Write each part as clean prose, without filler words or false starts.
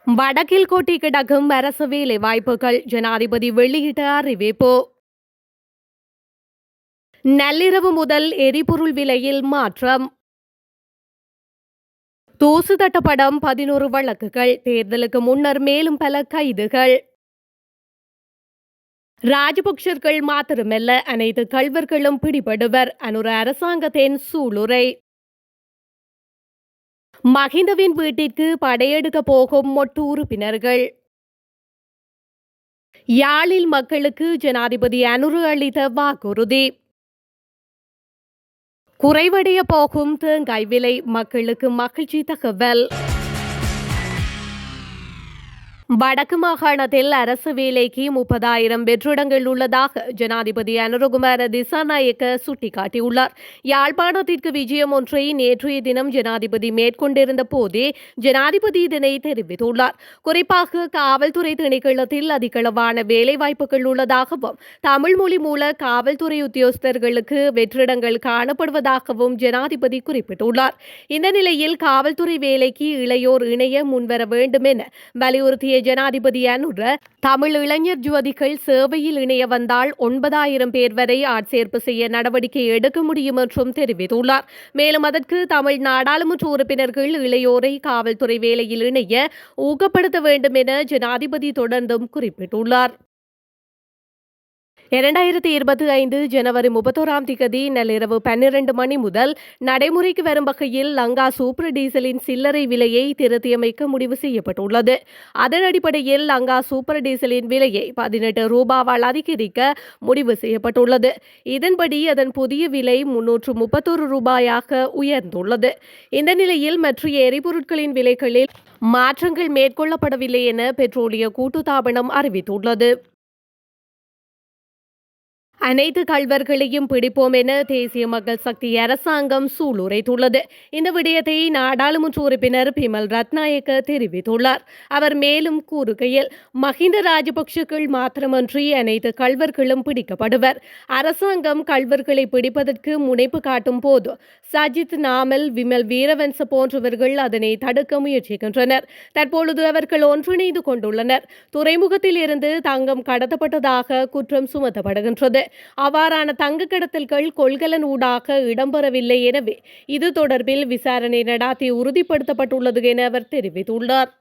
வடக்கில் கொட்டி கிடக்கும் அரசு வேலை வாய்ப்புகள் ஜனாதிபதி வெளியிட்ட அறிவிப்பு. நள்ளிரவு முதல் எரிபொருள் விலையில் மாற்றம். தூசு தட்டப்படம் 11 வழக்குகள். தேர்தலுக்கு முன்னர் மேலும் பல கைதுகள். ராஜபக்சர்கள் மாத்திரமல்ல, அனைத்து கள்வர்களும் பிடிபடுவர். அனுர அரசாங்கத்தின் சூளுரை. மஹிந்தவின் வீட்டிற்கு படையெடுக்க போகும் மொட்டு உறுப்பினர்கள். யாழில் மக்களுக்கு ஜனாதிபதி அனுரு அளித்த வாக்குறுதி. குறைவடைய போகும் தேங்காய் விலை, மக்களுக்கு மகிழ்ச்சி தகவல். வடக்கு மாகாணத்தில் அரசு வேலைக்கு 30,000 வெற்றிடங்கள் உள்ளதாக ஜனாதிபதி அனுரகுமார திசாநாயக்க சுட்டிக்காட்டியுள்ளார். யாழ்ப்பாணத்திற்கு விஜயம் ஒன்றை நேற்றைய தினம் ஜனாதிபதி மேற்கொண்டிருந்த போதே ஜனாதிபதி இதனை தெரிவித்துள்ளார். குறிப்பாக காவல்துறை திணைக்களத்தில் அதிகளவான வேலைவாய்ப்புகள் உள்ளதாகவும் தமிழ் மொழி மூல காவல்துறை உத்தியோகஸ்தர்களுக்கு வெற்றிடங்கள் காணப்படுவதாகவும் ஜனாதிபதி குறிப்பிட்டுள்ளார். இந்த நிலையில் காவல்துறை வேலைக்கு இளையோர் இணைய முன்வர வேண்டும் என வலியுறுத்திய ஜனாதிபதி அனுர, தமிழ் இளைஞர் ஜோதிகள் சேவையில் இணைய வந்தால் 9,000 பேர் வரை ஆட்சேர்ப்பு செய்ய நடவடிக்கை எடுக்க முடியும் என்றும் தெரிவித்துள்ளார். மேலும் அதற்கு தமிழ் நாடாளுமன்ற உறுப்பினர்கள் இளையோரை காவல்துறை வேலையில் இணைய ஊக்கப்படுத்த வேண்டும் என ஜனாதிபதி தொடர்ந்தும் குறிப்பிட்டுள்ளார். 2025 ஜனவரி 31 நள்ளிரவு 12 மணி முதல் நடைமுறைக்கு வரும் வகையில் லங்கா சூப்பர் டீசலின் சில்லறை விலையை திருத்தியமைக்க முடிவு செய்யப்பட்டுள்ளது. அதன் அடிப்படையில் லங்கா சூப்பர் டீசலின் விலையை 18 ரூபாவால் அதிகரிக்க முடிவு செய்யப்பட்டுள்ளது. இதன்படி அதன் புதிய விலை 331 ரூபாயாக உயர்ந்துள்ளது. இந்த நிலையில் மற்ற எரிபொருட்களின் விலைகளில் மாற்றங்கள் மேற்கொள்ளப்படவில்லை என பெட்ரோலிய கூட்டுத்தாபனம் அறிவித்துள்ளது. அனைத்து கள்வர்களையும் பிடிப்போம் என தேசிய மக்கள் சக்தி அரசாங்கம் சூளுரைத்துள்ளது. இந்த விடயத்தை நாடாளுமன்ற உறுப்பினர் பிமல் ரத்நாயக்க தெரிவித்துள்ளார். அவர் மேலும் கூறுகையில், மஹிந்த ராஜபக்சர்கள் மாத்திரமன்றி அனைத்து கள்வர்களும் பிடிக்கப்படுவர். அரசாங்கம் கள்வர்களை பிடிப்பதற்கு முனைப்பு காட்டும் போது சஜித் நாமல், விமல் வீரவன்ச போன்றவர்கள் அதனை தடுக்க முயற்சிக்கின்றனர். தற்பொழுது அவர்கள் ஒன்றிணைந்து கொண்டுள்ளனர். துறைமுகத்தில் இருந்து தங்கம் கடத்தப்பட்டதாக குற்றம் சுமத்தப்படுகின்றது. அவ்வாறான தங்க கடத்தல்கள் கொள்கலன் ஊடாக இடம்பெறவில்லை. எனவே இது தொடர்பில் விசாரணை நடாத்தி உறுதிப்படுத்தப்பட்டுள்ளது என அவர் தெரிவித்துள்ளார்.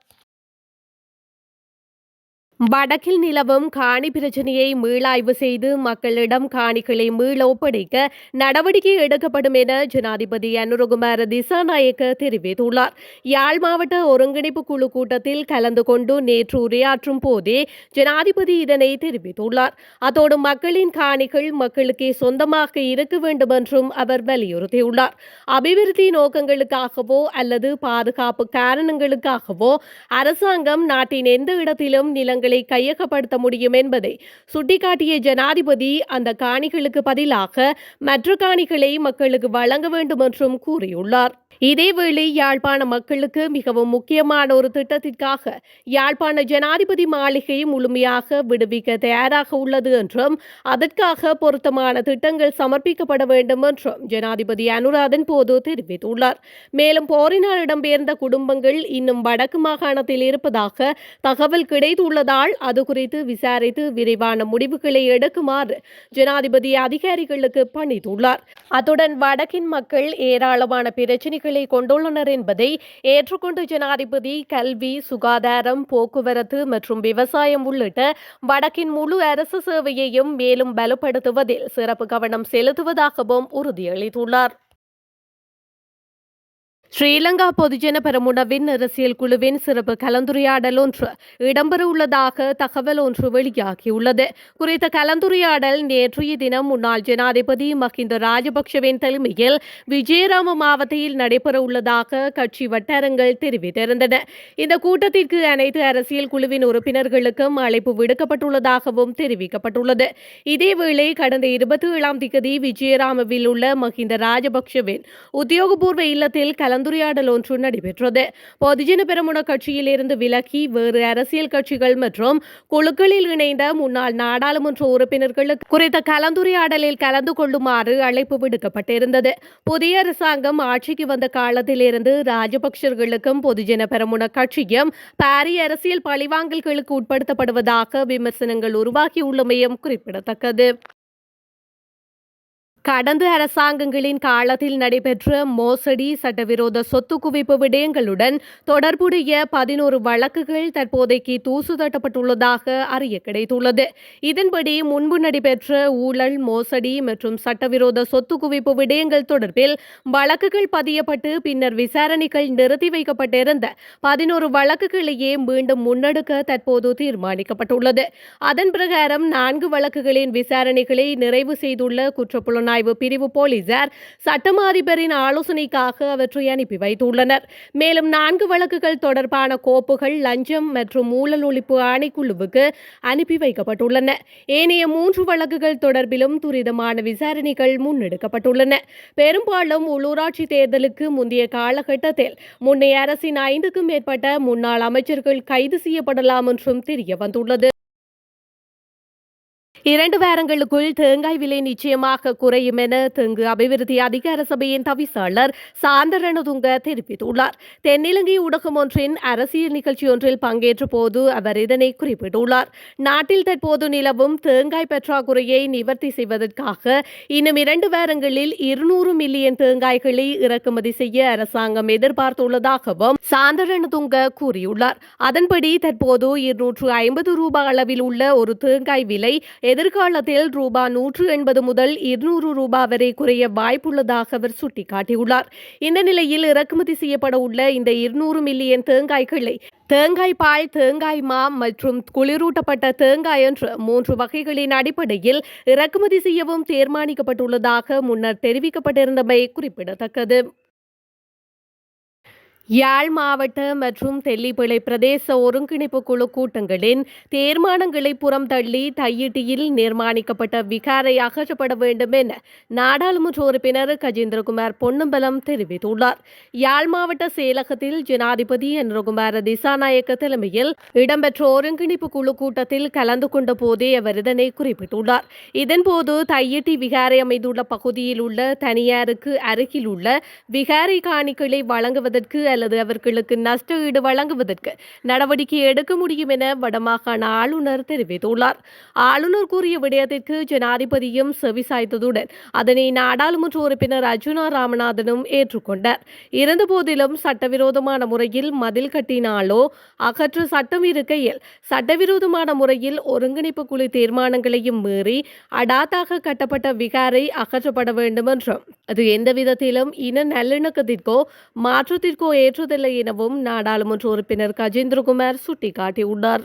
வடக்கில் நிலவும் காணி பிரச்சினையை மீளாய்வு செய்து மக்களிடம் காணிகளை மீள ஒப்படைக்க நடவடிக்கை எடுக்கப்படும் என ஜனாதிபதி அனுரகுமார திசாநாயக்க தெரிவித்துள்ளார். யாழ் மாவட்ட ஒருங்கிணைப்பு குழு கூட்டத்தில் கலந்து கொண்டு நேற்று உரையாற்றும் போதே ஜனாதிபதி இதனை தெரிவித்துள்ளார். அத்தோடு மக்களின் காணிகள் மக்களுக்கே சொந்தமாக இருக்க வேண்டும் என்றும் அவர் வலியுறுத்தியுள்ளார். அபிவிருத்தி நோக்கங்களுக்காகவோ அல்லது பாதுகாப்பு காரணங்களுக்காகவோ அரசாங்கம் நாட்டின் எந்த இடத்திலும் நிலங்களை கையகப்படுத்த முடியும் என்பதை சுட்டிக்காட்டிய ஜனாதிபதி, அந்த காணிகளுக்கு பதிலாக மற்ற காணிகளை மக்களுக்கு வழங்க வேண்டும் என்றும் கூறியுள்ளார். இதேவேளை யாழ்ப்பாண மக்களுக்கு மிகவும் முக்கியமான ஒரு திட்டத்திற்காக யாழ்ப்பாண ஜனாதிபதி மாளிகை முழுமையாக விடுவிக்க தயாராக உள்ளது என்றும் அதற்காக பொருத்தமான திட்டங்கள் சமர்ப்பிக்கப்பட வேண்டும் என்றும் ஜனாதிபதி அனுராதன் போது தெரிவித்துள்ளார். மேலும் போரினால் இடம்பெயர்ந்த குடும்பங்கள் இன்னும் வடக்கு மாகாணத்தில் இருப்பதாக தகவல் கிடைத்துள்ளதால் அது குறித்து விசாரித்து விரைவான முடிவுகளை எடுக்குமாறு ஜனாதிபதி அதிகாரிகளுக்கு பணித்துள்ளார். அத்துடன் வடக்கின் மக்கள் ஏராளமான பிரச்சினைகளை கொண்டுள்ளனர் என்பதை ஏற்றுக்கொண்டு ஜனாதிபதி கல்வி, சுகாதாரம், போக்குவரத்து மற்றும் விவசாயம் உள்ளிட்ட வடக்கின் முழு அரசு சேவையையும் மேலும் பலப்படுத்துவதில் சிறப்பு கவனம் செலுத்துவதாகவும் உறுதியளித்துள்ளார். ஸ்ரீலங்கா பொதுஜன பெரமுனவின் அரசியல் குழுவின் சிறப்பு கலந்துரையாடல் ஒன்று இடம்பெறவுள்ளதாக தகவல் ஒன்று வெளியாகியுள்ளது. குறித்த கலந்துரையாடல் நேற்றைய தினம் முன்னாள் ஜனாதிபதி மஹிந்த ராஜபக்சவின் தலைமையில் விஜயராம மாவட்டத்தில் நடைபெறவுள்ளதாக கட்சி வட்டாரங்கள் தெரிவித்திருந்தன. இந்த கூட்டத்திற்கு அனைத்து அரசியல் குழுவின் உறுப்பினர்களுக்கும் அழைப்பு விடுக்கப்பட்டுள்ளதாகவும் தெரிவிக்கப்பட்டுள்ளது. இதேவேளை கடந்த 27 விஜயராமவில் உள்ள மஹிந்த ராஜபக்சவின் உத்தியோகபூர்வ இல்லத்தில் கலந்துரையாடல் கலந்துரையாடல் ஒன்று நடைபெற்றது. பொதுஜன பெரமுன கட்சியில் இருந்து விலகி வேறு அரசியல் கட்சிகள் மற்றும் குழுக்களில் இணைந்த முன்னாள் நாடாளுமன்ற உறுப்பினர்களுக்கு குறித்த கலந்துரையாடலில் கலந்து கொள்ளுமாறு அழைப்பு விடுக்கப்பட்டிருந்தது. புதிய அரசாங்கம் ஆட்சிக்கு வந்த காலத்திலிருந்து ராஜபக்சர்களுக்கும் பொதுஜன பெரமுன கட்சியும் பாரிய அரசியல் பழிவாங்கல்களுக்கு உட்படுத்தப்படுவதாக விமர்சனங்கள் உருவாகியுள்ளமையும் குறிப்பிடத்தக்கது. கடந்த அரசாங்கங்களின் காலத்தில் நடைபெற்ற மோசடி, சட்டவிரோத சொத்து குவிப்பு விடயங்களுடன் தொடர்புடைய 11 வழக்குகள் தற்போதைக்கு தூசு தட்டப்பட்டுள்ளதாக அறிய கிடைத்துள்ளது. இதன்படி முன்பு நடைபெற்ற ஊழல், மோசடி மற்றும் சட்டவிரோத சொத்து குவிப்பு விடயங்கள் தொடர்பில் வழக்குகள் பதியப்பட்டு பின்னர் விசாரணைகள் நிறுத்தி வைக்கப்பட்டிருந்த 11 வழக்குகளையே மீண்டும் முன்னெடுக்க தற்போது தீர்மானிக்கப்பட்டுள்ளது. அதன் பிரகாரம் 4 வழக்குகளின் விசாரணைகளை நிறைவு செய்துள்ள குற்றப்புலனாய்வு பிரிவு போலீசார் சட்டமா அதிபரின் ஆலோசனைக்காக அவற்றை அனுப்பி வைத்துள்ளனர். மேலும் 4 வழக்குகள் தொடர்பான கோப்புகள் லஞ்சம் மற்றும் ஊழல் ஒழிப்பு ஆணைக்குழுவுக்கு அனுப்பி வைக்கப்பட்டுள்ளன. ஏனைய 3 வழக்குகள் தொடர்பிலும் துரிதமான விசாரணைகள் முன்னெடுக்கப்பட்டுள்ளன. பெரும்பாலும் உள்ளூராட்சி தேர்தலுக்கு முந்தைய காலகட்டத்தில் முன்னைய அரசின் 5க்கும் மேற்பட்ட முன்னாள் அமைச்சர்கள் கைது செய்யப்படலாம் என்றும் தெரிய வந்துள்ளது. 2 வாரங்களுக்குள் தேங்காய் விலை நிச்சயமாக குறையும் என தெங்கு அபிவிருத்தி அதிகார சபையின் தவிசாளர் சாந்தரணதுங்க தெரிவித்துள்ளார். தென்னிலங்கை ஊடகம் ஒன்றின் அரசியல் நிகழ்ச்சி ஒன்றில் பங்கேற்ற போது அவர் இதனை குறிப்பிட்டுள்ளார். நாட்டில் தற்போது நிலவும் தேங்காய் பற்றாக்குறையை நிவர்த்தி செய்வதற்காக இன்னும் 2 வாரங்களில் 200 மில்லியன் தேங்காய்களை இறக்குமதி செய்ய அரசாங்கம் எதிர்பார்த்துள்ளதாகவும் சாந்தரணதுங்க கூறியுள்ளார். அதன்படி தற்போது 250 ரூபாய் அளவில் உள்ள ஒரு தேங்காய் விலை எதிர்காலத்தில் ரூபாய் 180 முதல் 200 ரூபாய் வரை குறைய வாய்ப்புள்ளதாக அவர் சுட்டிக்காட்டியுள்ளார். இந்த நிலையில் இறக்குமதி செய்யப்பட உள்ள இந்த 200 மில்லியன் தேங்காய்களை தேங்காய் பால், தேங்காய் மா மற்றும் குளிரூட்டப்பட்ட தேங்காய் என்ற 3 வகைகளின் அடிப்படையில் இறக்குமதி செய்யவும் தீர்மானிக்கப்பட்டுள்ளதாக முன்னர் தெரிவிக்கப்பட்டிருந்தமை குறிப்பிடத்தக்கது. யாழ் மாவட்ட மற்றும் தெல்லிப்பளை பிரதேச ஒருங்கிணைப்பு குழு கூட்டங்களின் தீர்மானங்களை புறம் தள்ளி தையிட்டியில் நிர்மாணிக்கப்பட்ட விகாரை அகற்றப்பட வேண்டும் என நாடாளுமன்ற உறுப்பினர் கஜேந்திரகுமார் பொன்னம்பலம் தெரிவித்துள்ளார். யாழ் மாவட்ட செயலகத்தில் ஜனாதிபதி அனுரகுமார திசாநாயக்க தலைமையில் இடம்பெற்ற ஒருங்கிணைப்பு குழு கூட்டத்தில் கலந்து கொண்ட போதே அவர் இதனை குறிப்பிட்டுள்ளார். இதன்போது தையிட்டி விகாரை அமைந்துள்ள பகுதியில் உள்ள தனியாருக்கு அருகில் உள்ள விகாரை காணிகளை வழங்குவதற்கு அல்லது அவர்களுக்கு நஷ்ட ஈடு வழங்குவதற்கு நடவடிக்கை எடுக்க முடியும் என வடமாகாண ஆளுநர் தெரிவித்துள்ளார். ஆளுநர் கூறிய விடயத்திற்கு ஜனாதிபதியும் செவிசாய்த்ததுடன் அதனை நாடாளுமன்ற உறுப்பினர் அர்ஜுனா ராமநாதனும் ஏற்றுக்கொண்டார். இருந்தபோதிலும் சட்டவிரோதமான முறையில் மதில் கட்டினாலோ அகற்ற சட்டம் இருக்கையில் சட்டவிரோதமான முறையில் ஒருங்கிணைப்பு குழு தீர்மானங்களையும் மீறி அடாத்தாக கட்டப்பட்ட விகாரை அகற்றப்பட வேண்டும் என்றும் அது எந்த விதத்திலும் இன நல்லிணக்கத்திற்கோ மாற்றத்திற்கோ ஏற்றதில்லை எனவும் நாடாளுமன்ற உறுப்பினர் கஜேந்திரகுமார் சுட்டிக்காட்டியுள்ளார்.